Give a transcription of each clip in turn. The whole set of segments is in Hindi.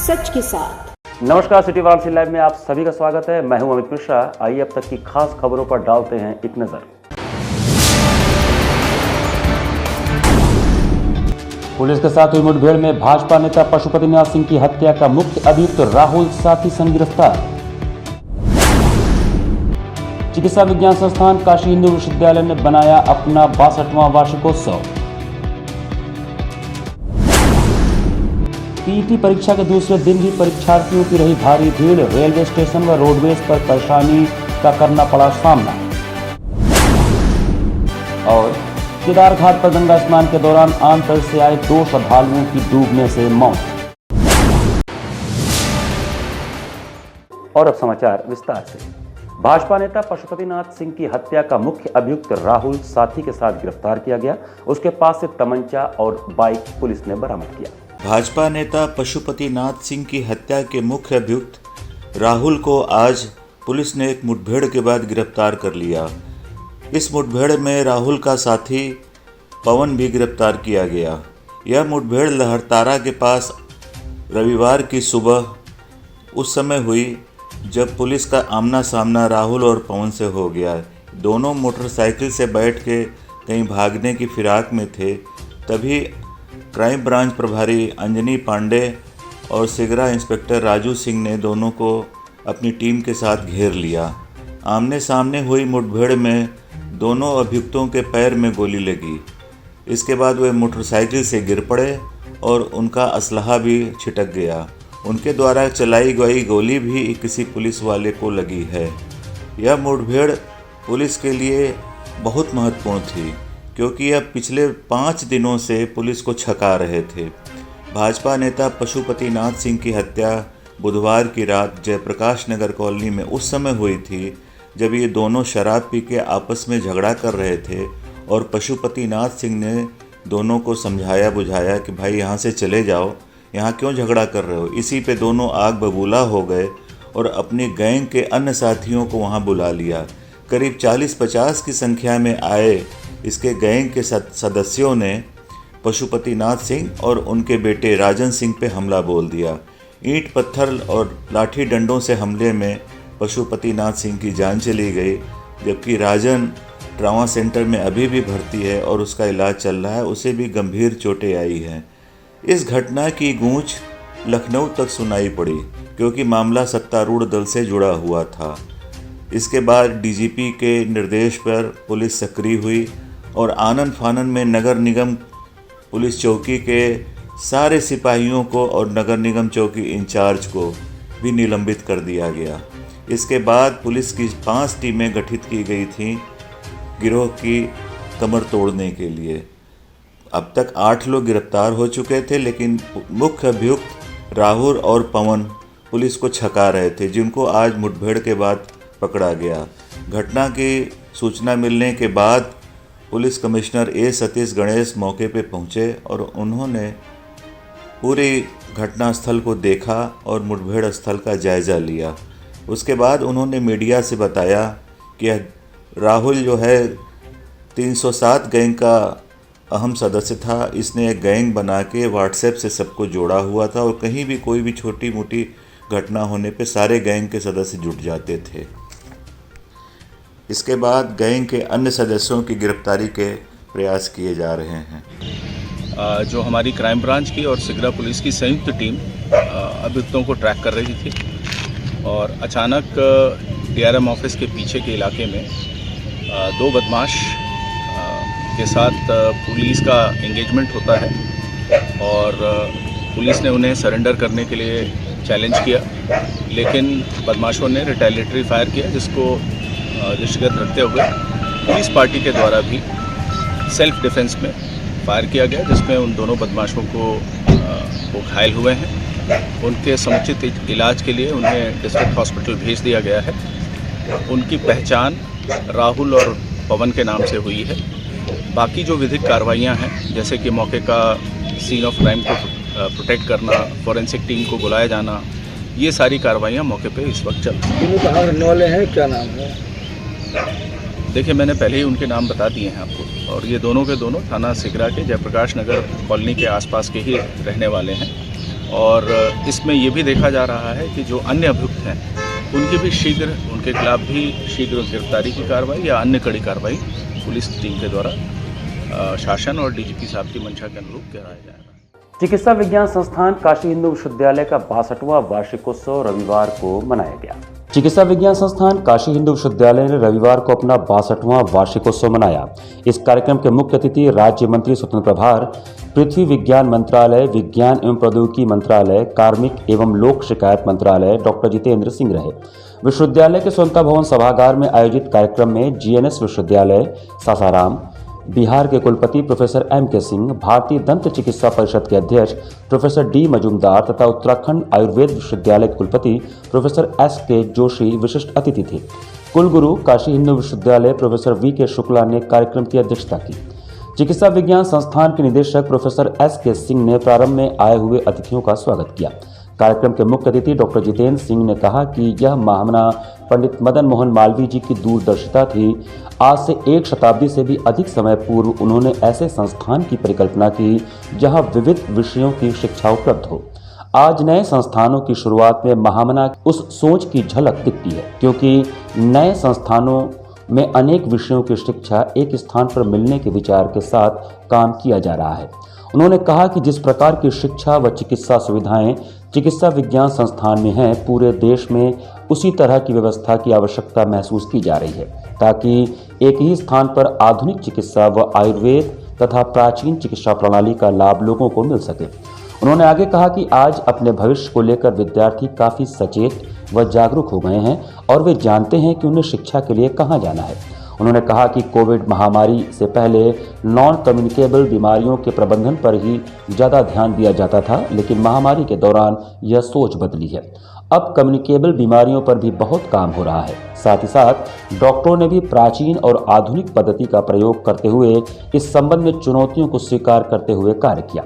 सच के साथ। नमस्कार, सिटी वाराणसी लाइव में आप सभी का स्वागत है। मैं हूं अमित मिश्रा। आइए अब तक की खास खबरों पर डालते हैं एक नजर। पुलिस के साथ हुई मुठभेड़ में भाजपा नेता पशुपतिनाथ सिंह की हत्या का मुख्य अभियुक्त राहुल साथी संग गिरफ्तार। चिकित्सा विज्ञान संस्थान काशी हिंदू विश्वविद्यालय ने बनाया अपना 62वां वार्षिकोत्सव। पीईटी परीक्षा के दूसरे दिन भी परीक्षार्थियों की रही भारी भीड़। रेलवे स्टेशन व रोडवेज पर परेशानी का करना पड़ा सामना। और केदारघाट पर गंगा स्नान के दौरान आंतर से आए 2 श्रद्धालुओं की डूबने से मौत। और अब समाचार विस्तार से। भाजपा नेता पशुपतिनाथ सिंह की हत्या का मुख्य अभियुक्त राहुल साथी के साथ गिरफ्तार किया गया। उसके पास से तमंचा और बाइक पुलिस ने बरामद किया। भाजपा नेता पशुपतिनाथ सिंह की हत्या के मुख्य अभियुक्त राहुल को आज पुलिस ने एक मुठभेड़ के बाद गिरफ्तार कर लिया। इस मुठभेड़ में राहुल का साथी पवन भी गिरफ्तार किया गया। यह मुठभेड़ लहरतारा के पास रविवार की सुबह उस समय हुई जब पुलिस का आमना सामना राहुल और पवन से हो गया। दोनों मोटरसाइकिल से बैठ के कहीं भागने की फिराक में थे, तभी क्राइम ब्रांच प्रभारी अंजनी पांडे और सिगरा इंस्पेक्टर राजू सिंह ने दोनों को अपनी टीम के साथ घेर लिया। आमने सामने हुई मुठभेड़ में दोनों अभियुक्तों के पैर में गोली लगी। इसके बाद वे मोटरसाइकिल से गिर पड़े और उनका असलहा भी छिटक गया। उनके द्वारा चलाई गई गोली भी किसी पुलिस वाले को लगी है। यह मुठभेड़ पुलिस के लिए बहुत महत्वपूर्ण थी क्योंकि यह पिछले 5 दिनों से पुलिस को छका रहे थे। भाजपा नेता पशुपतिनाथ सिंह की हत्या बुधवार की रात जयप्रकाश नगर कॉलोनी में उस समय हुई थी जब ये दोनों शराब पी के आपस में झगड़ा कर रहे थे और पशुपतिनाथ सिंह ने दोनों को समझाया बुझाया कि भाई यहाँ से चले जाओ, यहाँ क्यों झगड़ा कर रहे हो। इसी पे दोनों आग बबूला हो गए और अपनी गैंग के अन्य साथियों को वहाँ बुला लिया। करीब 40-50 की संख्या में आए इसके गैंग के सदस्यों ने पशुपतिनाथ सिंह और उनके बेटे राजन सिंह पे हमला बोल दिया। ईंट पत्थर और लाठी डंडों से हमले में पशुपतिनाथ सिंह की जान चली गई, जबकि राजन ट्रामा सेंटर में अभी भी भर्ती है और उसका इलाज चल रहा है। उसे भी गंभीर चोटें आई हैं। इस घटना की गूंज लखनऊ तक सुनाई पड़ी क्योंकि मामला सत्तारूढ़ दल से जुड़ा हुआ था। इसके बाद डीजीपी के निर्देश पर पुलिस सक्रिय हुई और आनन फानन में नगर निगम पुलिस चौकी के सारे सिपाहियों को और नगर निगम चौकी इंचार्ज को भी निलंबित कर दिया गया। इसके बाद पुलिस की 5 टीमें गठित की गई थीं गिरोह की कमर तोड़ने के लिए। अब तक 8 लोग गिरफ्तार हो चुके थे, लेकिन मुख्य अभियुक्त राहुल और पवन पुलिस को छका रहे थे, जिनको आज मुठभेड़ के बाद पकड़ा गया। घटना की सूचना मिलने के बाद पुलिस कमिश्नर ए सतीश गणेश मौके पर पहुंचे और उन्होंने पूरी घटनास्थल को देखा और मुठभेड़ स्थल का जायज़ा लिया। उसके बाद उन्होंने मीडिया से बताया कि राहुल जो है 307 गैंग का अहम सदस्य था। इसने एक गैंग बना के व्हाट्सएप से सबको जोड़ा हुआ था और कहीं भी कोई भी छोटी मोटी घटना होने पे सारे गैंग के सदस्य जुट जाते थे। इसके बाद गैंग के अन्य सदस्यों की गिरफ्तारी के प्रयास किए जा रहे हैं। जो हमारी क्राइम ब्रांच की और सिगरा पुलिस की संयुक्त टीम अभियुक्तों को ट्रैक कर रही थी और अचानक डीआरएम ऑफिस के पीछे के इलाके में 2 बदमाश के साथ पुलिस का एंगेजमेंट होता है और पुलिस ने उन्हें सरेंडर करने के लिए चैलेंज किया, लेकिन बदमाशों ने रिटेलिएटरी फायर किया, जिसको दृष्टिगत रखते हुए पुलिस पार्टी के द्वारा भी सेल्फ डिफेंस में फायर किया गया, जिसमें उन दोनों बदमाशों को वो घायल हुए हैं। उनके समुचित इलाज के लिए उन्हें डिस्ट्रिक्ट हॉस्पिटल भेज दिया गया है। उनकी पहचान राहुल और पवन के नाम से हुई है। बाकी जो विधिक कार्रवाइयाँ हैं, जैसे कि मौके का सीन ऑफ क्राइम को प्रोटेक्ट करना, फॉरेंसिक टीम को बुलाया जाना, ये सारी कार्रवाइयाँ मौके पे इस वक्त चल रही हैं। कहाँ रहने वाले हैं, क्या नाम है? देखिए, मैंने पहले ही उनके नाम बता दिए हैं आपको, और ये दोनों के दोनों थाना सिगरा के जयप्रकाश नगर कॉलोनी के आसपास के ही रहने वाले हैं और इसमें ये भी देखा जा रहा है कि जो अन्य अभियुक्त हैं उनके खिलाफ भी शीघ्र गिरफ्तारी की कार्रवाई या अन्य कड़ी कार्रवाई पुलिस टीम के द्वारा शासन और डीजीपी साहब की मंशा के अनुरूप कराया जाएगा। चिकित्सा विज्ञान संस्थान काशी हिंदू विश्वविद्यालय का 62वां वार्षिकोत्सव रविवार को मनाया गया। चिकित्सा विज्ञान संस्थान काशी हिंदू विश्वविद्यालय ने रविवार को अपना 62वां वार्षिकोत्सव मनाया। इस कार्यक्रम के मुख्य अतिथि राज्य मंत्री स्वतंत्र प्रभार, पृथ्वी विज्ञान मंत्रालय, विज्ञान एवं प्रौद्योगिकी मंत्रालय, कार्मिक एवं लोक शिकायत मंत्रालय डॉक्टर जितेंद्र सिंह रहे। विश्वविद्यालय के स्वतंत्रता भवन सभागार में आयोजित कार्यक्रम में जीएनएस विश्वविद्यालय सासाराम, बिहार के कुलपति प्रोफेसर M.K. सिंह, भारतीय दंत चिकित्सा परिषद के अध्यक्ष प्रोफेसर D. मजूमदार तथा उत्तराखंड आयुर्वेद विश्वविद्यालय के कुलपति प्रोफेसर S.K. जोशी विशिष्ट अतिथि थे। कुलगुरु काशी हिंदू विश्वविद्यालय प्रोफेसर V.K. शुक्ला ने कार्यक्रम की अध्यक्षता की। चिकित्सा विज्ञान संस्थान के निदेशक प्रोफेसर S.K. सिंह ने प्रारंभ में आए हुए अतिथियों का स्वागत किया। कार्यक्रम के मुख्य अतिथि डॉक्टर जितेंद्र सिंह ने कहा कि यह महामना पंडित मदन मोहन मालवीय जी की दूरदर्शिता थी। आज से 1 शताब्दी से भी अधिक समय पूर्व उन्होंने ऐसे संस्थान की परिकल्पना की जहां विविध विषयों की शिक्षा उपलब्ध हो। आज नए संस्थानों की शुरुआत में महामना उस सोच की झलक दिखती है, क्योंकि नए संस्थानों में अनेक विषयों की शिक्षा एक स्थान पर मिलने के विचार के साथ काम किया जा रहा है। उन्होंने कहा कि जिस प्रकार की शिक्षा व चिकित्सा सुविधाएं चिकित्सा विज्ञान संस्थान में हैं, पूरे देश में उसी तरह की व्यवस्था की आवश्यकता महसूस की जा रही है, ताकि एक ही स्थान पर आधुनिक चिकित्सा व आयुर्वेद तथा प्राचीन चिकित्सा प्रणाली का लाभ लोगों को मिल सके। उन्होंने आगे कहा कि आज अपने भविष्य को लेकर विद्यार्थी काफ़ी सचेत व जागरूक हो गए हैं और वे जानते हैं कि उन्हें शिक्षा के लिए कहाँ जाना है। उन्होंने कहा कि कोविड महामारी से पहले नॉन कम्युनिकेबल बीमारियों के प्रबंधन पर ही ज़्यादा ध्यान दिया जाता था, लेकिन महामारी के दौरान यह सोच बदली है। अब कम्युनिकेबल बीमारियों पर भी बहुत काम हो रहा है। साथ ही साथ डॉक्टरों ने भी प्राचीन और आधुनिक पद्धति का प्रयोग करते हुए इस संबंध में चुनौतियों को स्वीकार करते हुए कार्य किया।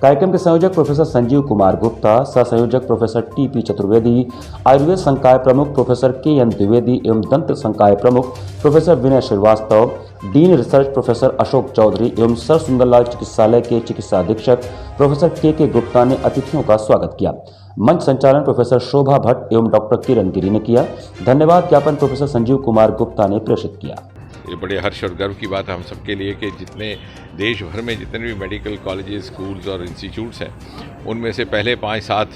कार्यक्रम के संयोजक प्रोफेसर संजीव कुमार गुप्ता, सह संयोजक प्रोफेसर टी.पी. चतुर्वेदी, आयुर्वेद संकाय प्रमुख प्रोफेसर के.एन. द्विवेदी एवं दंत संकाय प्रमुख professor Vinay Shrivastava, dean research professor Ashok Chaudhary एवं सर सुंदरलाल चिकित्सालय के चिकित्सा अधीक्षक प्रोफेसर के गुप्ता ने अतिथियों का स्वागत किया। मंच संचालन प्रोफेसर शोभा भट्ट एवं डॉक्टर किरण गिरी ने किया। धन्यवाद ज्ञापन प्रोफेसर संजीव कुमार गुप्ता ने प्रेषित किया। ये बड़े हर्ष और गर्व की बात है हम सबके लिए कि जितने देश भर में जितने भी मेडिकल कॉलेजेस, स्कूल्स और इंस्टीट्यूट्स हैं, उनमें से पहले 5-7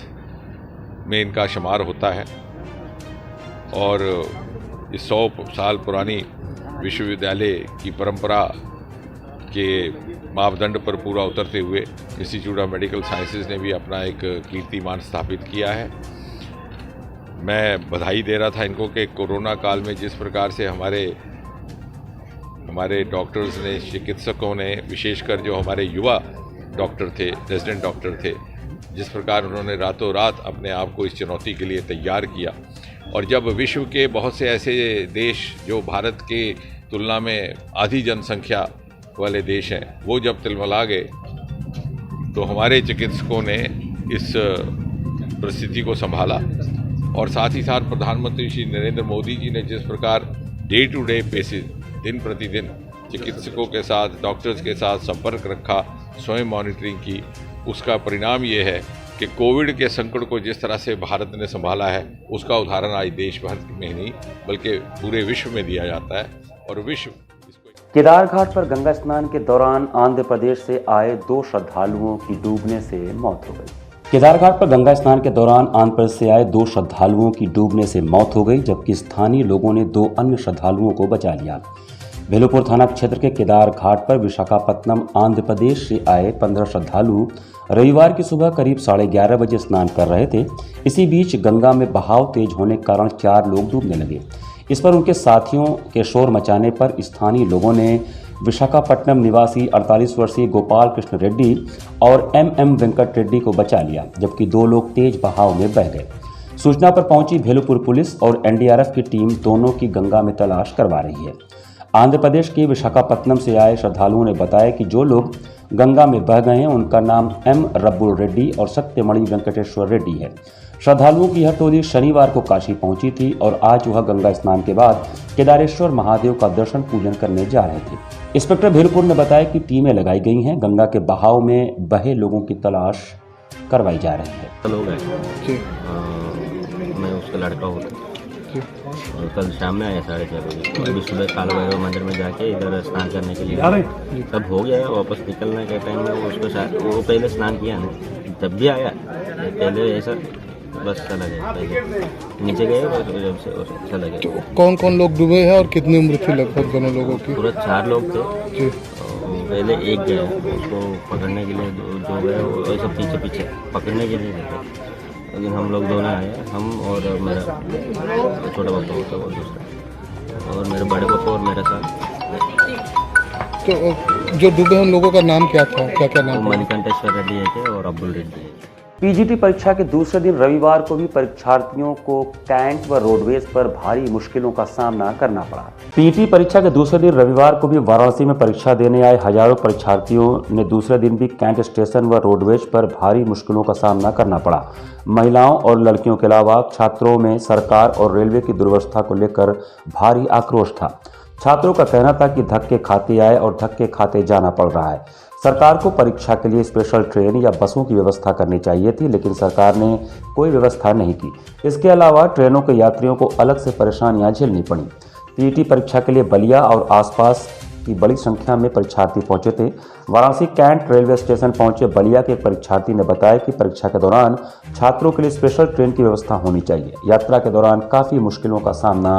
में इनका शुमार होता है। और इस 100 साल पुरानी विश्वविद्यालय की परंपरा के मापदंड पर पूरा उतरते हुए इंस्टीट्यूट ऑफ मेडिकल साइंसेज ने भी अपना एक कीर्तिमान स्थापित किया है। मैं बधाई दे रहा था इनको कि कोरोना काल में जिस प्रकार से हमारे डॉक्टर्स ने, चिकित्सकों ने, विशेषकर जो हमारे युवा डॉक्टर थे, रेजिडेंट डॉक्टर थे, जिस प्रकार उन्होंने रातों रात अपने आप को इस चुनौती के लिए तैयार किया। और जब विश्व के बहुत से ऐसे देश जो भारत के तुलना में आधी जनसंख्या वाले देश हैं, वो जब तिलमिला गए, तो हमारे चिकित्सकों ने इस परिस्थिति को संभाला। और साथ ही साथ प्रधानमंत्री श्री नरेंद्र मोदी जी ने जिस प्रकार डे टू डे बेसिस, दिन प्रतिदिन चिकित्सकों के साथ, डॉक्टर्स के साथ संपर्क रखा, स्वयं मॉनिटरिंग की, उसका परिणाम ये है कि कोविड के संकट को जिस तरह से भारत ने संभाला है, उसका उदाहरण आज देश भर में नहीं बल्कि पूरे विश्व में दिया जाता है। और विश्व केदार घाट पर गंगा स्नान के दौरान आंध्र प्रदेश से आए 2 श्रद्धालुओं की डूबने से मौत हो गई। केदार घाट पर गंगा स्नान के दौरान आंध्र प्रदेश से आए 2 श्रद्धालुओं की डूबने से मौत हो गई, जबकि स्थानीय लोगों ने 2 अन्य श्रद्धालुओं को बचा लिया। भेलुपुर थाना क्षेत्र के केदार घाट पर विशाखापत्तनम आंध्र प्रदेश से आए 15 श्रद्धालु रविवार की सुबह करीब 11:30 बजे स्नान कर रहे थे। इसी बीच गंगा में बहाव तेज होने के कारण 4 लोग डूबने लगे। इस पर उनके साथियों के शोर मचाने पर स्थानीय लोगों ने विशाखापट्टनम निवासी 48 वर्षीय गोपाल कृष्ण रेड्डी और M.M. वेंकट रेड्डी को बचा लिया, जबकि 2 लोग तेज बहाव में बह गए। सूचना पर पहुंची भेलुपुर पुलिस और NDRF की टीम दोनों की गंगा में तलाश करवा रही है। आंध्र प्रदेश के विशाखापत्तनम से आए श्रद्धालुओं ने बताया कि जो लोग गंगा में बह गए हैं उनका नाम M. रब्बुल रेड्डी और सत्यमणि वेंकटेश्वर रेड्डी है। श्रद्धालुओं की यह टोली शनिवार को काशी पहुंची थी और आज वह गंगा स्नान के बाद केदारेश्वर महादेव का दर्शन पूजन करने जा रहे थे। इंस्पेक्टर भेलपुर ने बताया कि टीमें लगाई गई हैं। गंगा के बहाव में बहे लोगों की तलाश करवाई जा रही है। लोग हैं, मैं उसका लड़का हूँ और कल शाम में आया 4:30 बजे। अभी सुबह काला भैरव मंदिर में जाके इधर स्नान करने के लिए तब हो गया है। वापस निकलने के टाइम में वो पहले स्नान किया ना, तब भी आया पहले ऐसा बस चला गया, पहले नीचे गए और चला गया। कौन कौन लोग डूबे हैं और कितनी उम्र थी लगभग दोनों लोगों की? पूरा 4 लोग थे। पहले एक गया, उसको पकड़ने के लिए जो गए वो सब पीछे पकड़ने के लिए गए, लेकिन हम लोग दोनों आए, हम और मेरा छोटा पापा होता और दूसरा, और मेरे बड़े पापा और मेरा साथ। तो जो डूबे उन लोगों का नाम क्या था, क्या क्या नाम? मणिकंठेश्वर रेड्डी है और अब्दुल रेड्डी है। पीजीटी परीक्षा के दूसरे दिन रविवार को भी परीक्षार्थियों को कैंट व रोडवेज पर भारी मुश्किलों का सामना करना पड़ा। पीटी परीक्षा के दूसरे दिन रविवार को भी वाराणसी में परीक्षा देने आए हजारों परीक्षार्थियों ने दूसरे दिन भी कैंट स्टेशन व रोडवेज पर भारी मुश्किलों का सामना करना पड़ा। महिलाओं और लड़कियों के अलावा छात्रों में सरकार और रेलवे की दुर्व्यवस्था को लेकर भारी आक्रोश था। छात्रों का कहना था कि धक्के खाते आए और धक्के खाते जाना पड़ रहा है। सरकार को परीक्षा के लिए स्पेशल ट्रेन या बसों की व्यवस्था करनी चाहिए थी, लेकिन सरकार ने कोई व्यवस्था नहीं की। इसके अलावा ट्रेनों के यात्रियों को अलग से परेशानियां झेलनी पड़ी। पीटी परीक्षा के लिए बलिया और आसपास की बड़ी संख्या में परीक्षार्थी पहुंचे थे। वाराणसी कैंट रेलवे स्टेशन पहुंचे बलिया के एक परीक्षार्थी ने बताया कि परीक्षा के दौरान छात्रों के लिए स्पेशल ट्रेन की व्यवस्था होनी चाहिए। यात्रा के दौरान काफ़ी मुश्किलों का सामना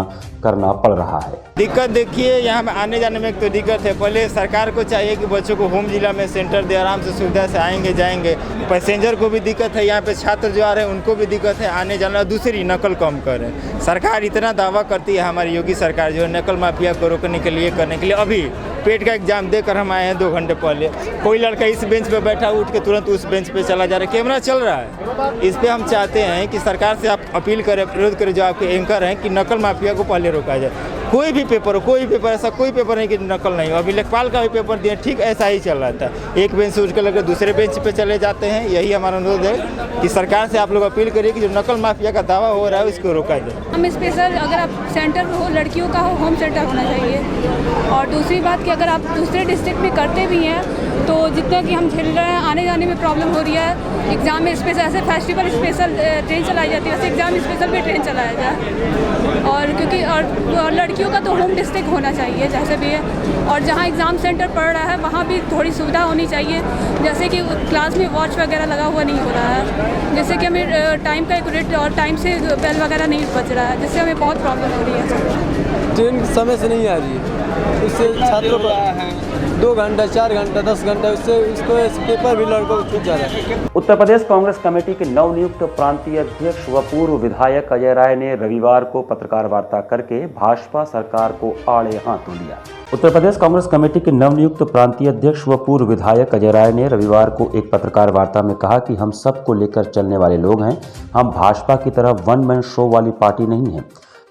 करना पड़ रहा है। दिक्कत देखिए, यहाँ में आने जाने में एक तो दिक्कत है। पहले सरकार को चाहिए कि बच्चों को होम जिला में सेंटर दे, आराम से सुविधा से आएंगे जाएंगे। पैसेंजर को भी दिक्कत है, यहाँ पे छात्र जो आ रहे हैं उनको भी दिक्कत है आने जाने। दूसरी नकल कम करें। सरकार इतना दावा करती है, हमारी योगी सरकार जो है नकल माफिया को रोकने के लिए करने के लिए। अभी पेट का एग्जाम देकर हम आए हैं 2 घंटे पहले, कोई लड़का इस बेंच पे बैठा उठ के तुरंत उस बेंच पे चला जा रहा है, कैमरा चल रहा है। इस पे हम चाहते हैं कि सरकार से आप अपील करें, विरोध करें, जो आपके एंकर हैं, कि नकल माफिया को पहले रोका जाए। कोई भी पेपर हो, कोई पेपर ऐसा कोई पेपर नहीं कि नकल नहीं हो। अभी लेखपाल का भी पेपर दिया, ठीक ऐसा ही चल रहा था। एक बेंच से उठ कर लेकर दूसरे बेंच पे चले जाते हैं। यही हमारा अनुरोध है कि सरकार से आप लोग अपील करिए कि जो नकल माफिया का दावा हो रहा है उसको रोका जाए। हम स्पेशल अगर आप सेंटर हो, लड़कियों का हो, होम सेंटर होना चाहिए। और दूसरी बात कि अगर आप दूसरे डिस्ट्रिक्ट में करते भी हैं तो जितना कि हम झेल रहे हैं, आने जाने में प्रॉब्लम हो रही है। एग्ज़ाम में स्पेशल ऐसे फेस्टिवल स्पेशल ट्रेन चलाई जाती है, वैसे एग्ज़ाम स्पेशल भी ट्रेन चलाया जाए। और क्योंकि और लड़कियों का तो होम डिस्ट्रिक्ट होना चाहिए जैसे भी है। और जहाँ एग्ज़ाम सेंटर पड़ रहा है वहाँ भी थोड़ी सुविधा होनी चाहिए, जैसे कि क्लास में वॉच वगैरह लगा हुआ नहीं हो रहा है, जैसे कि हमें टाइम का एक्यूरेट और टाइम से बेल वगैरह नहीं बज रहा है, जिससे हमें बहुत प्रॉब्लम हो रही है। ट्रेन समय से नहीं आ रही है, उससे छात्रों को 2 घंटा 4 घंटा 10 घंटा उससे उसको पेपर भी लड़कों को छूट जा रहा है। उत्तर प्रदेश कांग्रेस कमेटी के नवनियुक्त प्रांतीय अध्यक्ष व पूर्व विधायक अजय राय ने रविवार को पत्रकार वार्ता करके भाजपा सरकार को आड़े हाथों लिया। उत्तर प्रदेश कांग्रेस कमेटी के नवनियुक्त प्रांतीय अध्यक्ष व पूर्व विधायक अजय राय ने रविवार को एक पत्रकार वार्ता में कहा कि हम सबको लेकर चलने वाले लोग हैं। हम भाजपा की तरह वन मैन शो वाली पार्टी नहीं है।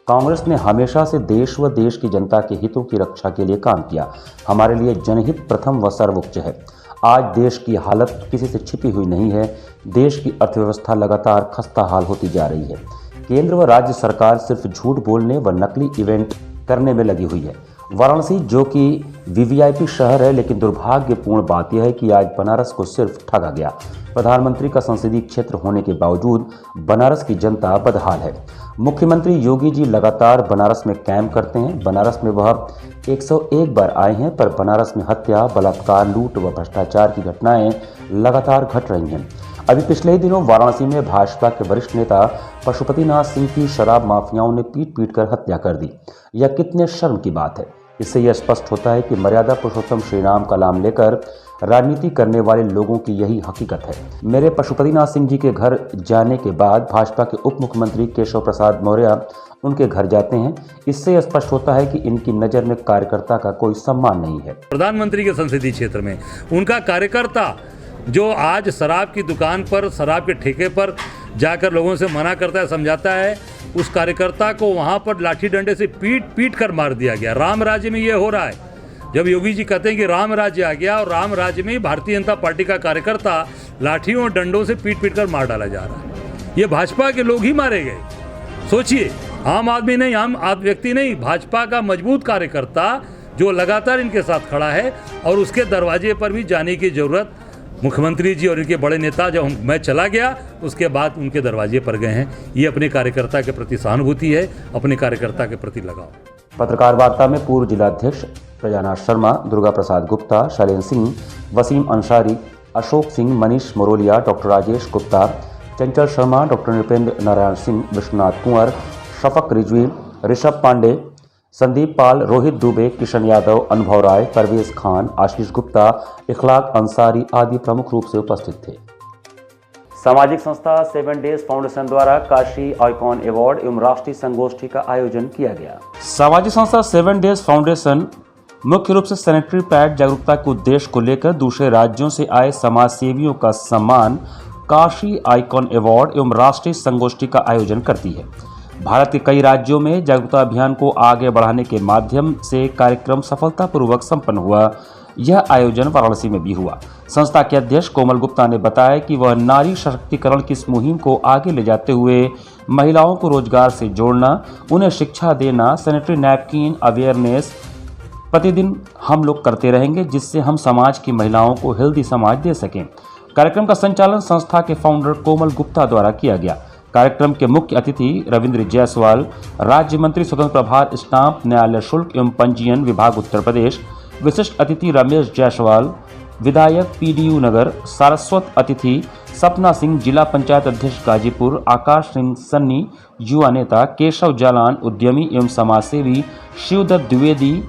कांग्रेस ने हमेशा से देश व देश की जनता के हितों की रक्षा के लिए काम किया। हमारे लिए जनहित प्रथम व सर्वोच्च है। आज देश की हालत किसी से छिपी हुई नहीं है। देश की अर्थव्यवस्था लगातार खस्ता हाल होती जा रही है। केंद्र व राज्य सरकार सिर्फ झूठ बोलने व नकली इवेंट करने में लगी हुई है। वाराणसी जो कि वीवीआईपी शहर है, लेकिन दुर्भाग्यपूर्ण बात यह है कि आज बनारस को सिर्फ ठगा गया। प्रधानमंत्री का संसदीय क्षेत्र होने के बावजूद बनारस की जनता बदहाल है। मुख्यमंत्री योगी जी लगातार बनारस में कैंप करते हैं। बनारस में वह 101 बार आए हैं, पर बनारस में हत्या, बलात्कार, लूट व भ्रष्टाचार की घटनाएं लगातार घट रही हैं। अभी पिछले ही दिनों वाराणसी में भाजपा के वरिष्ठ नेता पशुपतिनाथ सिंह की शराब माफियाओं ने पीट कर हत्या कर दी। यह कितने शर्म की बात है। इससे यह स्पष्ट होता है कि मर्यादा पुरुषोत्तम श्री राम का नाम लेकर राजनीति करने वाले लोगों की यही हकीकत है। मेरे पशुपतिनाथ सिंह जी के घर जाने के बाद भाजपा के उप मुख्यमंत्री केशव प्रसाद मौर्य उनके घर जाते हैं। इससे यह स्पष्ट होता है कि इनकी नज़र में कार्यकर्ता का कोई सम्मान नहीं है। प्रधानमंत्री के संसदीय क्षेत्र में उनका कार्यकर्ता जो आज शराब की दुकान पर, शराब के ठेके पर जाकर लोगों से मना करता है, समझाता है, उस कार्यकर्ता को वहाँ पर लाठी डंडे से पीट कर मार दिया गया। राम राज्य में ये हो रहा है। जब योगी जी कहते हैं कि राम राज्य आ गया, और राम राज्य में भारतीय जनता पार्टी का कार्यकर्ता लाठियों और डंडों से पीट कर मार डाला जा रहा है। ये भाजपा के लोग ही मारे गए। सोचिए, आम आदमी नहीं, आम व्यक्ति नहीं, भाजपा का मजबूत कार्यकर्ता जो लगातार इनके साथ खड़ा है, और उसके दरवाजे पर भी जाने की जरूरत मुख्यमंत्री जी और इनके बड़े नेता जब मैं चला गया उसके बाद उनके दरवाजे पर गए हैं। ये अपने कार्यकर्ता के प्रति सहानुभूति है, अपने कार्यकर्ता के प्रति लगाव। पत्रकार वार्ता में पूर्व जिलाध्यक्ष प्रजानाथ शर्मा, दुर्गा प्रसाद गुप्ता, शैलेंद्र सिंह, वसीम अंसारी, अशोक सिंह, मनीष मोरोलिया, डॉक्टर राजेश गुप्ता, चंचल शर्मा, डॉक्टर नृपेंद्र नारायण सिंह, विश्वनाथ कुंवर, शफक रिजवी, ऋषभ पांडे, संदीप पाल, रोहित दुबे, किशन यादव, अनुभव राय, परवेज खान, आशीष गुप्ता, इखलाक अंसारी आदि प्रमुख रूप से उपस्थित थे। सामाजिक संस्था 7 डेज फाउंडेशन द्वारा काशी आइकॉन अवार्ड एवं राष्ट्रीय संगोष्ठी का आयोजन किया गया। सामाजिक संस्था 7 डेज फाउंडेशन मुख्य रूप से सैनिटरी पैड जागरूकता के उद्देश्य को लेकर दूसरे राज्यों से आए समाज सेवियों का सम्मान काशी आइकॉन अवार्ड एवं राष्ट्रीय संगोष्ठी का आयोजन करती है। भारत के कई राज्यों में जागरूकता अभियान को आगे बढ़ाने के माध्यम से कार्यक्रम सफलतापूर्वक संपन्न हुआ। यह आयोजन वाराणसी में भी हुआ। संस्था के अध्यक्ष कोमल गुप्ता ने बताया कि वह नारी सशक्तिकरण की इस मुहिम को आगे ले जाते हुए महिलाओं को रोजगार से जोड़ना, उन्हें शिक्षा देना, सैनिटरी नैपकिन अवेयरनेस प्रतिदिन हम लोग करते रहेंगे, जिससे हम समाज की महिलाओं को हेल्दी समाज दे सकें। कार्यक्रम का संचालन संस्था के फाउंडर कोमल गुप्ता द्वारा किया गया। कार्यक्रम के मुख्य अतिथि रविंद्र जायसवाल, राज्य मंत्री स्वतंत्र प्रभार स्टाम्प न्यायालय शुल्क एवं पंजीयन विभाग उत्तर प्रदेश, विशिष्ट अतिथि रमेश जायसवाल, विधायक पीडीयू नगर, सारस्वत अतिथि सपना सिंह, जिला पंचायत अध्यक्ष गाजीपुर, आकाश सिंह सन्नी, युवा नेता केशव जालान, उद्यमी एवं समाजसेवी शिवदत्त द्विवेदी,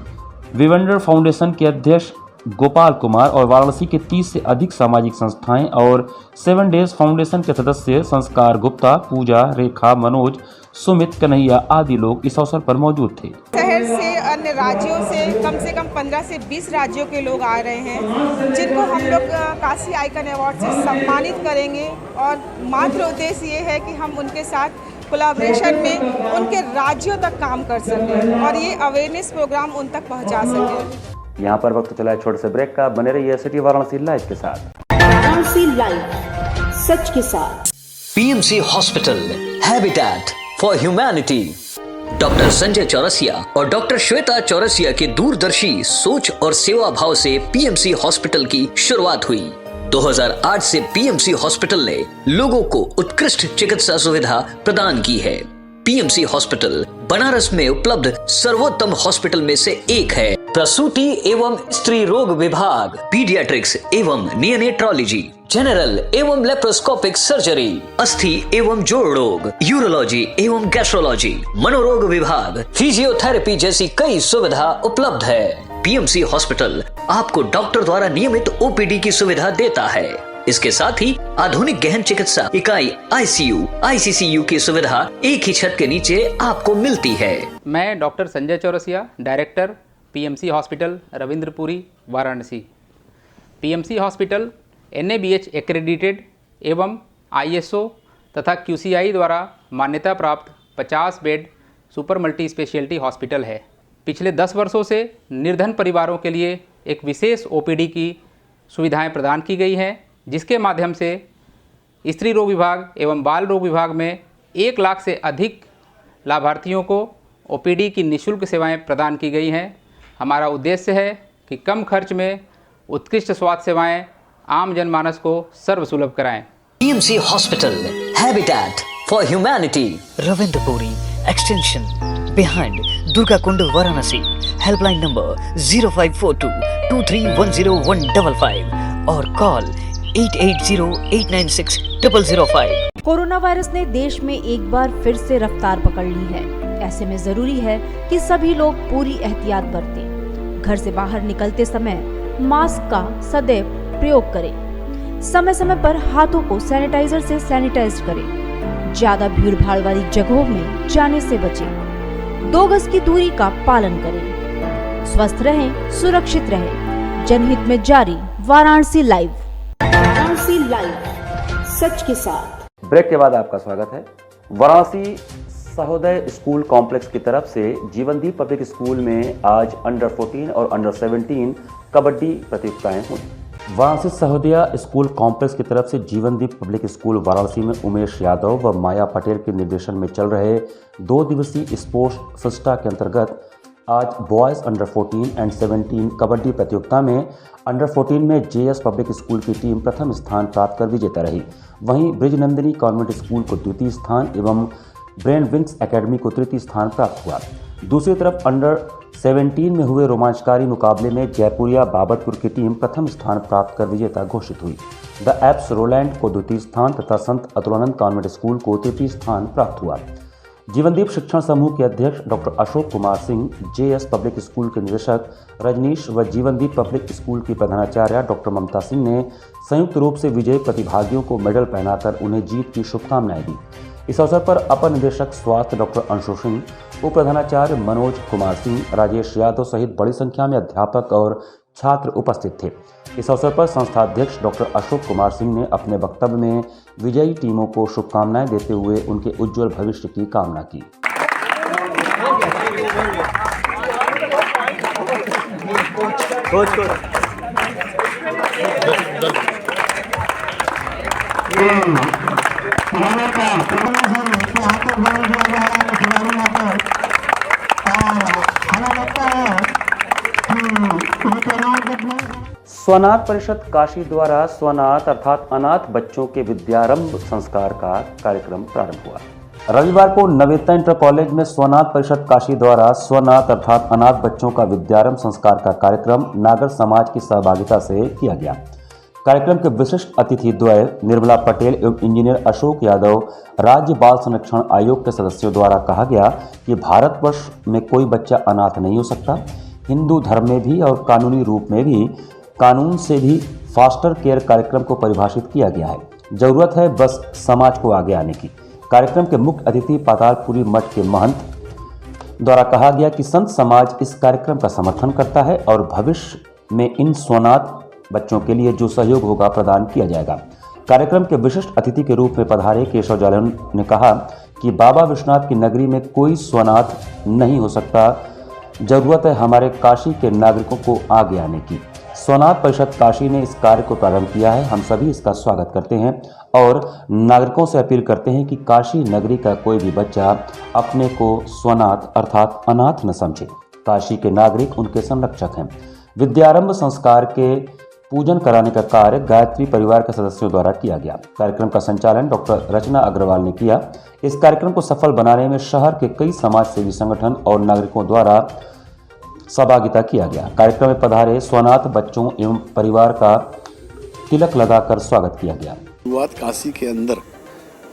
विवेंडर फाउंडेशन के अध्यक्ष गोपाल कुमार और वाराणसी के 30 से अधिक सामाजिक संस्थाएं और 7 डेज फाउंडेशन के सदस्य संस्कार गुप्ता, पूजा, रेखा, मनोज, सुमित, कन्हैया आदि लोग इस अवसर पर मौजूद थे। शहर से अन्य राज्यों से कम 15 से 20 राज्यों के लोग आ रहे हैं, जिनको हम लोग काशी आइकन अवार्ड से सम्मानित करेंगे और मात्र उद्देश्य ये है कि हम उनके साथ कोलैबोरेशन में उनके राज्यों तक काम कर सकें और ये अवेयरनेस प्रोग्राम उन तक पहुंचा सकें। यहाँ पर वक्त चला है छोटे से ब्रेक का। बने रहिए सिटी वाराणसी लाइव के साथ। वाराणसी लाइव, सच के साथ। PMC hospital, habitat for humanity. Doctor Sanjay Chaurasia और डॉक्टर श्वेता चौरसिया के दूरदर्शी सोच और सेवा भाव से पीएमसी हॉस्पिटल की शुरुआत हुई। 2008 से पीएमसी हॉस्पिटल ने लोगों को उत्कृष्ट चिकित्सा सुविधा प्रदान की है। पीएमसी हॉस्पिटल बनारस में उपलब्ध सर्वोत्तम हॉस्पिटल में से एक है। प्रसूति एवं स्त्री रोग विभाग, पीडियाट्रिक्स एवं नियोनेट्रोलॉजी, जनरल एवं लेप्रोस्कोपिक सर्जरी, अस्थि एवं जोड़ रोग, यूरोलॉजी एवं गैस्ट्रोलॉजी, मनोरोग विभाग, फिजियोथेरेपी जैसी कई सुविधा उपलब्ध है। पीएमसी हॉस्पिटल आपको डॉक्टर द्वारा नियमित ओपीडी की सुविधा देता है। इसके साथ ही आधुनिक गहन चिकित्सा इकाई आईसीयू, आईसीसीयू की सुविधा एक ही छत के नीचे आपको मिलती है। मैं doctor Sanjay Chaurasia, director PMC hospital Ravindrapuri, Varanasi. PMC hospital NABH accredited एवं ISO तथा QCI द्वारा मान्यता प्राप्त 50 bed super multi speciality hospital है। पिछले 10 वर्षों से निर्धन परिवारों के लिए एक विशेष OPD की सुविधाएं प्रदान की गई हैं, जिसके माध्यम से स्त्री रोग विभाग एवं बाल रोग विभाग में 1 लाख से अधिक लाभार्थियों को OPD की निःशुल्क सेवाएं प्रदान की गई हैं। हमारा उद्देश्य है कि कम खर्च में उत्कृष्ट स्वास्थ्य सेवाएं आम जनमानस को सर्वसुलभ कराएं। PMC hospital, habitat for humanity, Ravindrapuri extension behind Durga Kund, Varanasi. Helpline number 0542231015 और कॉल 8808960005। कोरोना वायरस ने देश में एक बार फिर से रफ्तार पकड़ ली है। ऐसे में जरूरी है कि सभी लोग पूरी एहतियात बरतें। घर से बाहर निकलते समय मास्क का सदैव प्रयोग करें। समय समय पर हाथों को सैनिटाइजर से सैनिटाइज करें। ज्यादा भीड़ भाड़ वाली जगहों में जाने से बचें। 2 गज की दूरी का पालन करें। स्वस्थ रहें, सुरक्षित रहें। जनहित में जारी वाराणसी लाइव। वाराणसी लाइव, सच के साथ। ब्रेक के बाद आपका स्वागत है। वाराणसी सहोदय स्कूल कॉम्प्लेक्स की तरफ से जीवनदीप पब्लिक स्कूल में आज अंडर 14 और अंडर 17 कबड्डी प्रतियोगिताएं हुई। वाराणसी सहोदया स्कूल कॉम्प्लेक्स की तरफ से जीवनदीप पब्लिक स्कूल वाराणसी में उमेश यादव व माया पटेल के निर्देशन में चल रहे 2 दिवसीय स्पोर्ट्स फेस्टा के अंतर्गत आज बॉयज़ अंडर 14 एंड 17 कबड्डी प्रतियोगिता में अंडर 14 में जेएस पब्लिक स्कूल की टीम प्रथम स्थान प्राप्त कर विजेता रही। वहीं ब्रिजनंदिनी कॉन्वेंट स्कूल को द्वितीय स्थान एवं ब्रेन विंग्स एकेडमी को तृतीय स्थान प्राप्त हुआ। दूसरी तरफ अंडर 17 में हुए रोमांचकारी मुकाबले में जयपुरिया बाबतपुर की टीम प्रथम स्थान प्राप्त कर विजेता घोषित हुई। द एप्स रोलैंड को द्वितीय स्थान तथा संत अतुलानंद कॉन्वेंट स्कूल को तृतीय स्थान प्राप्त हुआ। जीवनदीप शिक्षण समूह के अध्यक्ष doctor Ashok Kumar Singh, JS public school के निदेशक रजनीश व जीवनदीप पब्लिक स्कूल की प्रधानाचार्य डॉक्टर ममता सिंह ने संयुक्त रूप से विजयी प्रतिभागियों को मेडल पहनाकर उन्हें जीत की शुभकामनाएं दी। इस अवसर पर अपर निदेशक स्वास्थ्य डॉक्टर अंशु सिंह, उप प्रधानाचार्य मनोज कुमार सिंह, राजेश यादव सहित बड़ी संख्या में अध्यापक और छात्र उपस्थित थे। इस अवसर पर संस्थाध्यक्ष डॉक्टर अशोक कुमार सिंह ने अपने वक्तव्य में विजयी टीमों को शुभकामनाएं देते हुए उनके उज्जवल भविष्य की कामना की। स्वनाथ परिषद काशी द्वारा स्वनाथ अर्थात अनाथ बच्चों के विद्यारंभ संस्कार का कार्यक्रम प्रारंभ हुआ। रविवार को नवेता इंटर कॉलेज में स्वनाथ परिषद काशी द्वारा स्वनाथ अर्थात अनाथ बच्चों का विद्यारंभ संस्कार का कार्यक्रम नागर समाज की सहभागिता से किया गया। कार्यक्रम के विशिष्ट अतिथि द्वय निर्मला पटेल एवं इंजीनियर अशोक यादव, राज्य बाल संरक्षण आयोग के सदस्यों द्वारा कहा गया कि भारतवर्ष में कोई बच्चा अनाथ नहीं हो सकता। हिंदू धर्म में भी और कानूनी रूप में भी कानून से भी फास्टर केयर कार्यक्रम को परिभाषित किया गया है। जरूरत है बस समाज को आगे आने की। कार्यक्रम के मुख्य अतिथि पातालपुरी मठ के महंत द्वारा कहा गया कि संत समाज इस कार्यक्रम का समर्थन करता है और भविष्य में इन स्वनाथ बच्चों के लिए जो सहयोग होगा प्रदान किया जाएगा। कार्यक्रम के विशिष्ट अतिथि के रूप में पधारे केशव जालन ने कहा कि बाबा विश्वनाथ की नगरी में कोई स्वनाथ नहीं हो सकता। जरूरत है हमारे काशी के नागरिकों को आगे आने की। स्वनाथ परिषद काशी ने इस कार्य को प्रारंभ किया है। हम सभी इसका स्वागत करते हैं और नागरिकों से अपील करते हैं कि काशी नगरी का कोई भी बच्चा अपने को स्वनाथ अर्थात अनाथ न समझे। काशी के नागरिक उनके संरक्षक हैं। विद्यारंभ संस्कार के पूजन कराने का कार्य गायत्री परिवार के सदस्यों द्वारा किया गया। कार्यक्रम का संचालन डॉक्टर रचना अग्रवाल ने किया। इस कार्यक्रम को सफल बनाने में शहर के कई समाज सेवी संगठन और नागरिकों द्वारा सहभागिता किया गया। कार्यक्रम में पधारे स्वनाथ बच्चों एवं परिवार का तिलक लगाकर स्वागत किया गया। शुरुआत काशी के अंदर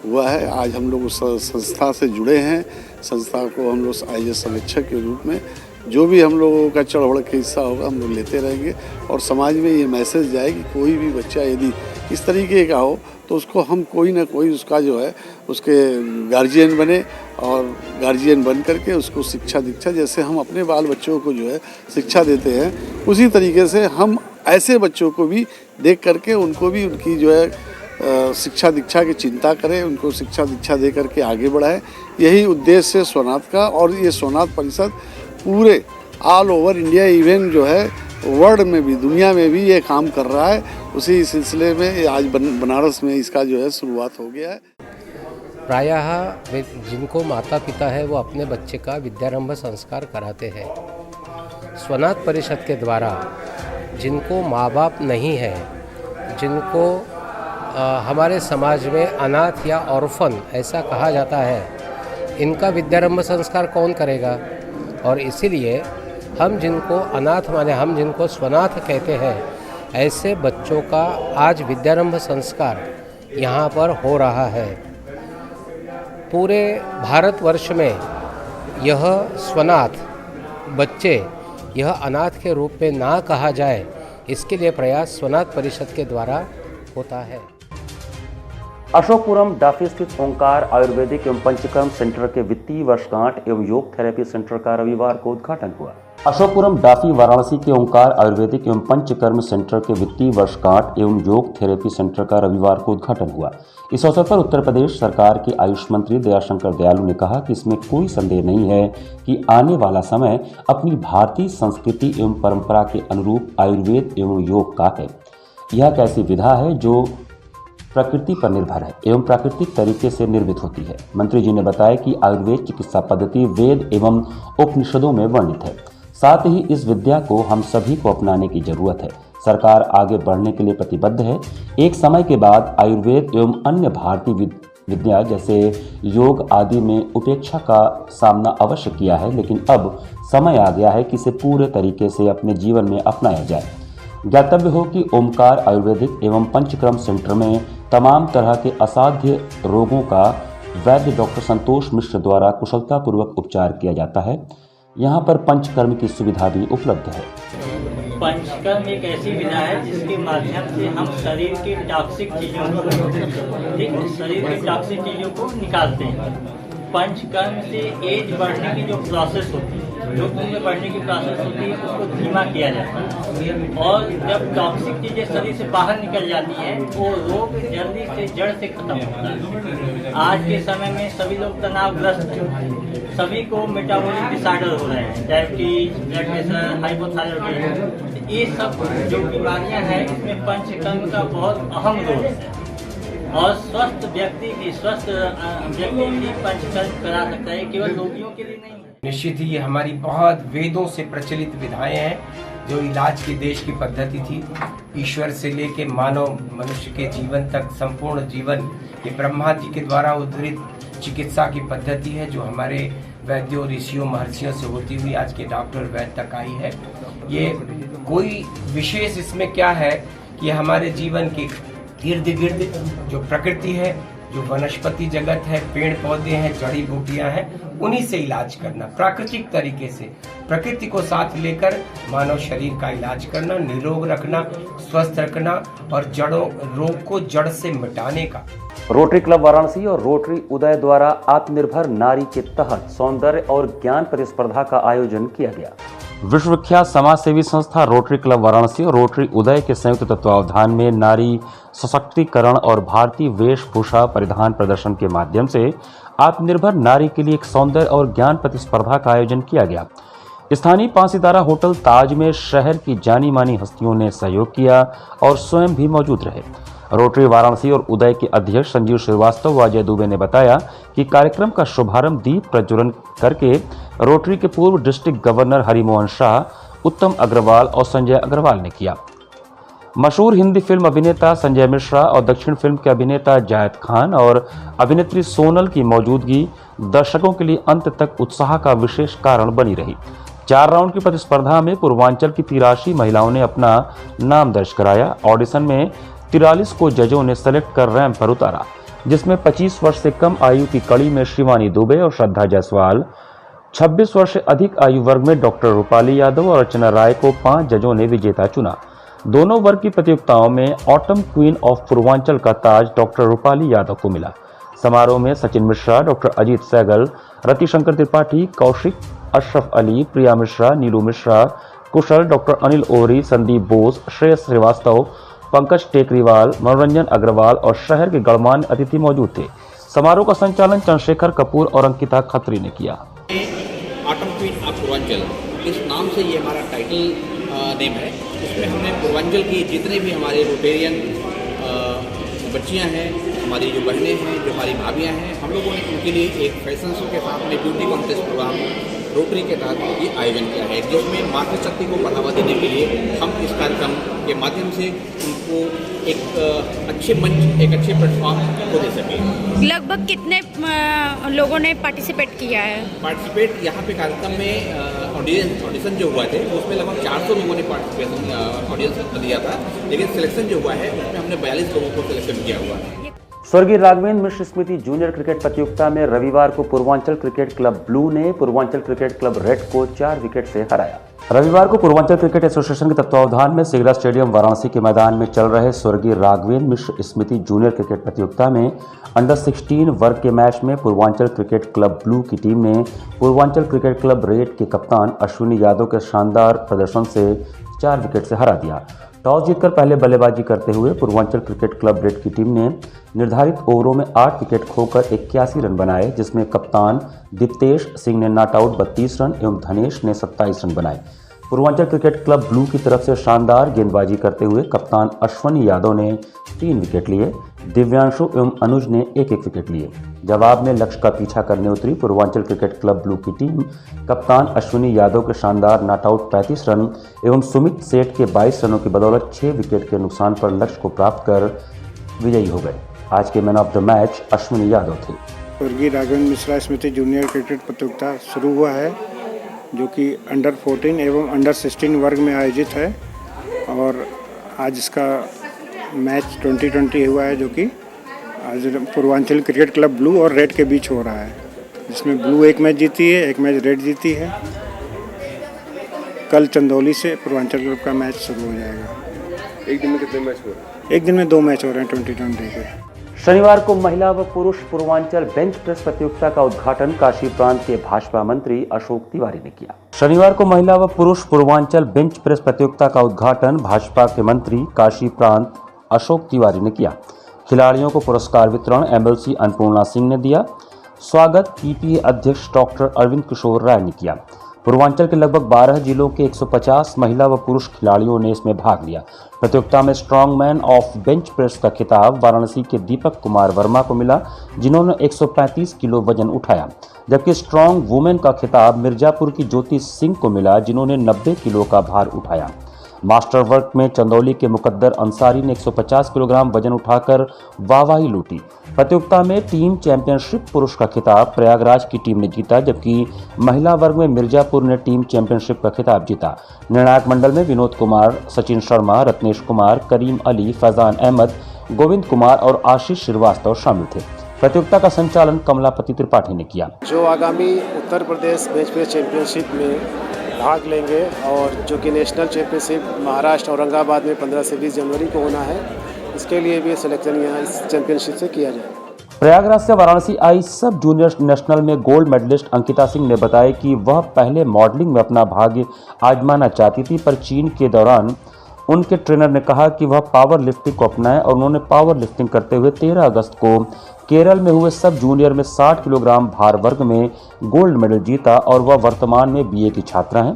हुआ है। आज हम लोग उस संस्था से जुड़े हैं। संस्था को हम लोग आईएएस समीक्षक के रूप में जो भी हम लोगों का चढ़ के हिस्सा होगा हम लोग लेते रहेंगे और समाज में ये मैसेज जाए कि कोई भी बच्चा यदि इस तरीके का हो तो उसको हम कोई ना कोई उसका जो है उसके गार्जियन बने और गार्जियन बन करके उसको शिक्षा दीक्षा जैसे हम अपने बाल बच्चों को जो है शिक्षा देते हैं उसी तरीके से हम ऐसे बच्चों को भी देख करके उनको भी उनकी जो है शिक्षा दीक्षा की चिंता करें, उनको शिक्षा दीक्षा दे करके आगे बढ़ाएं। यही उद्देश्य है स्वनाथ का। और ये स्वनाथ परिषद पूरे ऑल ओवर इंडिया इवन जो है वर्ल्ड में भी दुनिया में भी ये काम कर रहा है। उसी सिलसिले में आज बनारस में इसका जो है शुरुआत हो गया है। प्रायः जिनको माता पिता है वो अपने बच्चे का विद्यारंभ संस्कार कराते हैं। स्वनाथ परिषद के द्वारा जिनको माँ बाप नहीं है, जिनको हमारे समाज में अनाथ या ऑर्फन ऐसा कहा जाता है, इनका विद्यारंभ संस्कार कौन करेगा। और इसीलिए हम जिनको अनाथ माने, हम जिनको स्वनाथ कहते हैं, ऐसे बच्चों का आज विद्यारंभ संस्कार यहाँ पर हो रहा है। पूरे भारतवर्ष में यह स्वनाथ बच्चे यह अनाथ के रूप में ना कहा जाए, इसके लिए प्रयास स्वनाथ परिषद के द्वारा होता है। अशोकपुरम डाफी स्थित ओंकार आयुर्वेदिक एवं पंचकर्म सेंटर के वित्तीय वर्षगांठ एवं योग थेरेपी सेंटर का रविवार को उद्घाटन हुआ। अशोकपुरम डाफी वाराणसी के ओंकार आयुर्वेदिक एवं पंचकर्म सेंटर के वित्तीय वर्षगांठ एवं योग थेरेपी सेंटर का रविवार को उद्घाटन हुआ। इस अवसर पर उत्तर प्रदेश सरकार के आयुष मंत्री दयाशंकर दयालु ने कहा कि इसमें कोई संदेह नहीं है कि आने वाला समय अपनी भारतीय संस्कृति एवं परंपरा के अनुरूप आयुर्वेद एवं योग का है। यह एक ऐसी विधा है जो प्रकृति पर निर्भर है एवं प्राकृतिक तरीके से निर्मित होती है। मंत्री जी ने बताया कि आयुर्वेद चिकित्सा पद्धति वेद एवं उपनिषदों में वर्णित है। साथ ही इस विद्या को हम सभी को अपनाने की जरूरत है। सरकार आगे बढ़ने के लिए प्रतिबद्ध है। एक समय के बाद आयुर्वेद एवं अन्य भारतीय विद्या जैसे योग आदि में उपेक्षा का सामना अवश्य किया है, लेकिन अब समय आ गया है कि इसे पूरे तरीके से अपने जीवन में अपनाया जाए। ज्ञातव्य हो कि ओमकार आयुर्वेदिक एवं पंचकर्म सेंटर में तमाम तरह के असाध्य रोगों का वैद्य डॉक्टर संतोष मिश्र द्वारा कुशलतापूर्वक उपचार किया जाता है। यहाँ पर पंचकर्म की सुविधा भी उपलब्ध है। पंचकर्म एक ऐसी विधा है जिसके माध्यम से हम शरीर की टॉक्सिक चीज़ों को निकालते हैं। पंचकर्म से एज बढ़ने की जो प्रोसेस होती है, जो उम्र बढ़ने की प्रोसेस होती है, उसको धीमा किया जाता है। और जब टॉक्सिक चीज़ें शरीर से बाहर निकल जाती हैं, वो रोग जल्दी से जड़ से खत्म होता है। आज के समय में सभी लोग तनावग्रस्त हैं, सभी को मेटाबॉलिक डिसऑर्डर हो रहे हैं, डायबिटीज, ब्लड प्रेशर, हाइपोथायराइडिज्म, ये सब जो बीमारियां हैं, इसमें पंचकर्म का बहुत अहम रोल है। और स्वस्थ व्यक्ति भी पंचकर्म करा सकता है, केवल रोगियों के लिए नहीं है। निश्चित ही ये हमारी बहुत वेदों से प्रचलित विधाएं हैं, जो इलाज की देश की पद्धति थी। ईश्वर से लेके मानव मनुष्य के जीवन तक संपूर्ण जीवन ये ब्रह्मा जी के द्वारा उद्धृत चिकित्सा की पद्धति है, जो हमारे वैद्यों, ऋषियों, महर्षियों से होती हुई आज के डॉक्टर वैद्य तक आई है। ये कोई विशेष इसमें क्या है कि हमारे जीवन के इर्द गिर्द जो प्रकृति है, जो वनस्पति जगत है, पेड़ पौधे हैं, जड़ी बूटियां हैं, उन्हीं से इलाज करना, प्राकृतिक तरीके से प्रकृति को साथ लेकर मानव शरीर का इलाज करना, निरोग रखना, स्वस्थ रखना और रोग को जड़ से मिटाने का। रोटरी क्लब वाराणसी और रोटरी उदय द्वारा आत्मनिर्भर नारी के तहत सौंदर्य और ज्ञान प्रतिस्पर्धा का आयोजन किया गया। विश्व विख्यात समाजसेवी संस्था रोटरी क्लब वाराणसी और रोटरी उदय के संयुक्त तत्वावधान में नारी सशक्तिकरण और भारतीय वेशभूषा परिधान प्रदर्शन के माध्यम से आत्मनिर्भर नारी के लिए एक सौंदर्य और ज्ञान प्रतिस्पर्धा का आयोजन किया गया। स्थानीय 5 सितारा होटल ताज में शहर की जानी मानी हस्तियों ने सहयोग किया और स्वयं भी मौजूद रहे। रोटरी वाराणसी और उदय के अध्यक्ष संजीव श्रीवास्तव व अजय दुबे ने बताया कि कार्यक्रम का शुभारंभ दीप प्रज्वलन करके रोटरी के पूर्व डिस्ट्रिक्ट गवर्नर हरिमोहन शाह, उत्तम अग्रवाल और संजय अग्रवाल ने किया। मशहूर हिंदी फिल्म अभिनेता संजय मिश्रा और दक्षिण फिल्म के अभिनेता जायद खान और अभिनेत्री सोनल की मौजूदगी दर्शकों के लिए अंत तक उत्साह का विशेष कारण बनी रही। 4 राउंड की प्रतिस्पर्धा में पूर्वांचल की 83 महिलाओं ने अपना नाम दर्ज कराया। ऑडिशन में 43 को जजों ने सेलेक्ट कर रैंप पर उतारा, जिसमें 25 वर्ष से कम आयु की कड़ी में शिवानी दुबे और श्रद्धा जायसवाल, 26 वर्ष से अधिक आयु वर्ग में डॉक्टर रूपाली यादव और अर्चना राय को 5 जजों ने विजेता चुना। दोनों वर्ग की प्रतियोगिताओं में ऑटम क्वीन ऑफ पूर्वांचल का ताज डॉक्टर रूपाली यादव को मिला। समारोह में सचिन मिश्रा, डॉक्टर अजीत सहगल, रतिशंकर त्रिपाठी, कौशिक, अशरफ अली, प्रिया मिश्रा, नीलू मिश्रा, कुशल, डॉक्टर अनिल ओहरी, संदीप बोस, श्रेयस श्रीवास्तव, पंकज टेकरीवाल, मनोरंजन अग्रवाल और शहर के गणमान्य अतिथि मौजूद थे। समारोह का संचालन चंद्रशेखर कपूर और अंकिता खत्री ने किया। ऑटम क्वीन ऑफ पूर्वांचल, इस नाम से ये हमारा टाइटल नेम है। इसमें हमने पूर्वांचल की जितने भी हमारे रोटेरियन बच्चियां हैं, हमारी जो बहनें हैं, जो हमारी भाभियां हैं, हम लोगों ने उनके लिए एक फैशन शो के साथ में ब्यूटी कॉन्टेस्ट प्रोग्राम रोटरी के तहत ये आयोजन किया है, जिसमें मातृशक्ति को बढ़ावा देने के लिए हम इस कार्यक्रम के माध्यम से उनको एक अच्छे मंच, एक अच्छे प्लेटफॉर्म को दे सकें। लगभग कितने लोगों ने पार्टिसिपेट किया है? पार्टिसिपेट यहाँ पे कार्यक्रम में ऑडिशन जो हुआ थे उसमें लगभग 400 लोगों ने ऑडिशन दिया था, लेकिन सिलेक्शन जो हुआ है उसमें हमने 42 लोगों को सिलेक्शन किया हुआ है। स्वर्गीय राघवेंद्र मिश्र स्मृति जूनियर क्रिकेट प्रतियोगिता में रविवार को पूर्वांचल क्रिकेट क्लब ब्लू ने पूर्वांचल क्रिकेट क्लब रेड को 4 विकेट से हराया। रविवार को पूर्वांचल क्रिकेट एसोसिएशन के तत्वावधान में सिगरा स्टेडियम वाराणसी के मैदान में चल रहे स्वर्गीय राघवेंद्र मिश्र स्मृति जूनियर क्रिकेट प्रतियोगिता में अंडर 16 वर्ग के मैच में पूर्वांचल क्रिकेट क्लब ब्लू की टीम ने पूर्वांचल क्रिकेट क्लब रेड के कप्तान अश्विनी यादव के शानदार प्रदर्शन से 4 विकेट से हरा दिया। टॉस जीतकर पहले बल्लेबाजी करते हुए पूर्वांचल क्रिकेट क्लब रेड की टीम ने निर्धारित ओवरों में 8 विकेट खोकर 81 रन बनाए, जिसमें कप्तान दीप्तेश सिंह ने नॉट आउट 32 रन एवं धनेश ने 27 रन बनाए। पूर्वांचल क्रिकेट क्लब ब्लू की तरफ से शानदार गेंदबाजी करते हुए कप्तान अश्विनी यादव ने 3 विकेट लिए, दिव्यांशु एवं अनुज ने एक एक विकेट लिए। जवाब में लक्ष्य का पीछा करने उतरी पूर्वांचल क्रिकेट क्लब ब्लू की टीम कप्तान अश्विनी यादव के शानदार नॉट आउट 35 रन एवं सुमित सेठ के 22 रनों की बदौलत 6 विकेट के नुकसान पर लक्ष्य को प्राप्त कर विजयी हो गए। आज के man of the match Ashwini Yadav थे। स्वर्गीय राघवेंद्र मिश्रा स्मृति जूनियर क्रिकेट प्रतियोगिता शुरू हुआ है, जो कि अंडर 14 एवं अंडर 16 वर्ग में आयोजित है और आज इसका मैच 2020 हुआ है, जो कि आज पूर्वांचल क्रिकेट क्लब ब्लू और रेड के बीच हो रहा है, जिसमें ब्लू एक मैच जीती है, एक मैच रेड जीती है। कल चंदौली से पूर्वांचल क्लब का मैच शुरू हो जाएगा। एक दिन में कितने मैच हो रहे हैं? एक दिन में 2 मैच हो रहे हैं 2020 के। शनिवार को महिला व पुरुष पूर्वांचल बेंच प्रेस प्रतियोगिता का उद्घाटन काशी प्रांत के भाजपा मंत्री अशोक तिवारी ने किया। शनिवार को महिला व पुरुष पूर्वांचल बेंच प्रेस प्रतियोगिता का उद्घाटन भाजपा के मंत्री काशी प्रांत अशोक तिवारी ने किया। खिलाड़ियों को पुरस्कार वितरण एमएलसी अन्नपूर्णा सिंह ने दिया। स्वागत पीटीए अध्यक्ष डॉक्टर अरविंद किशोर राय ने किया। पूर्वांचल के लगभग 12 जिलों के 150 महिला व पुरुष खिलाड़ियों ने इसमें भाग लिया। प्रतियोगिता में strong man of bench press का खिताब वाराणसी के दीपक कुमार वर्मा को मिला, जिन्होंने 135 किलो वजन उठाया, जबकि स्ट्रॉन्ग वुमेन का खिताब मिर्जापुर की ज्योति सिंह को मिला, जिन्होंने 90 किलो का भार उठाया। मास्टर वर्क में चंदौली के मुकद्दर अंसारी ने 150 किलोग्राम वजन उठाकर वाहवाही लूटी। प्रतियोगिता में टीम चैंपियनशिप पुरुष का खिताब प्रयागराज की टीम ने जीता, जबकि महिला वर्ग में मिर्जापुर ने टीम चैंपियनशिप का खिताब जीता। निर्णायक मंडल में विनोद कुमार, सचिन शर्मा, रत्नेश कुमार, करीम अली, फैजान अहमद, गोविंद कुमार और आशीष श्रीवास्तव शामिल थे। प्रतियोगिता का संचालन कमलापति त्रिपाठी ने किया। जो आगामी Uttar Pradesh bench press championship में भाग लेंगे और जो कि नेशनल चैंपियनशिप महाराष्ट्र औरंगाबाद में 15 से 20 जनवरी को होना है, इसके लिए भी सिलेक्शन यहाँ इस चैंपियनशिप से किया जाएगा। प्रयागराज से वाराणसी आई सब जूनियर नेशनल में गोल्ड मेडलिस्ट अंकिता सिंह ने बताया कि वह पहले मॉडलिंग में अपना भाग्य आजमाना चाहती थी, पर चीन के दौरान उनके ट्रेनर ने कहा कि वह पावर लिफ्टिंग को अपनाए और उन्होंने पावर लिफ्टिंग करते हुए 13 अगस्त को केरल में हुए सब जूनियर में 60 किलोग्राम भार वर्ग में गोल्ड मेडल जीता और वह वर्तमान में बीए की छात्रा हैं।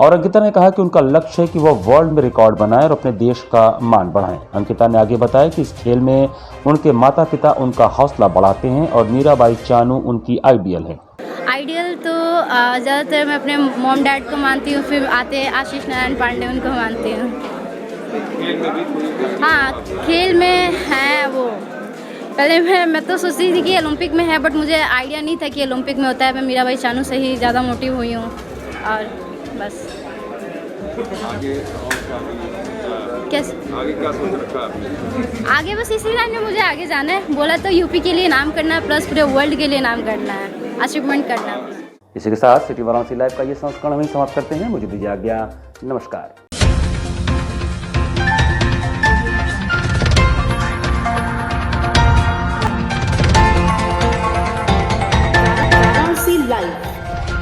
और अंकिता ने कहा कि उनका लक्ष्य है कि वह वर्ल्ड में रिकॉर्ड बनाए और अपने देश का मान बढ़ाएं। अंकिता ने आगे बताया कि इस खेल में उनके माता पिता उनका हौसला बढ़ाते हैं और मीराबाई चानू उनकी आइडियल है। आइडियल तो ज़्यादातर मैं अपने मॉम डैड को मानती हूँ, फिर आते हैं आशीष नारायण पांडे, उनको मानती हूँ। हाँ, खेल में है वो। पहले मैं तो सोचती थी कि ओलंपिक में है, बट मुझे आइडिया नहीं था कि ओलंपिक में होता है। मैं मीराबाई चानू से ही ज़्यादा मोटिव हुई हूँ और बस। आगे कैसे आगे क्या सोच रखा है? आगे बस इसी लाइन में मुझे आगे जाना है। बोला तो यूपी के लिए नाम करना है, प्लस पूरे वर्ल्ड के लिए नाम करना है, अचीवमेंट करना है। इसी के साथ सिटी वाराणसी लाइव का ये संस्करण हम समाप्त करते हैं। मुझे दीजिए आज्ञा, नमस्कार। लाइव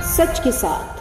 सच के साथ।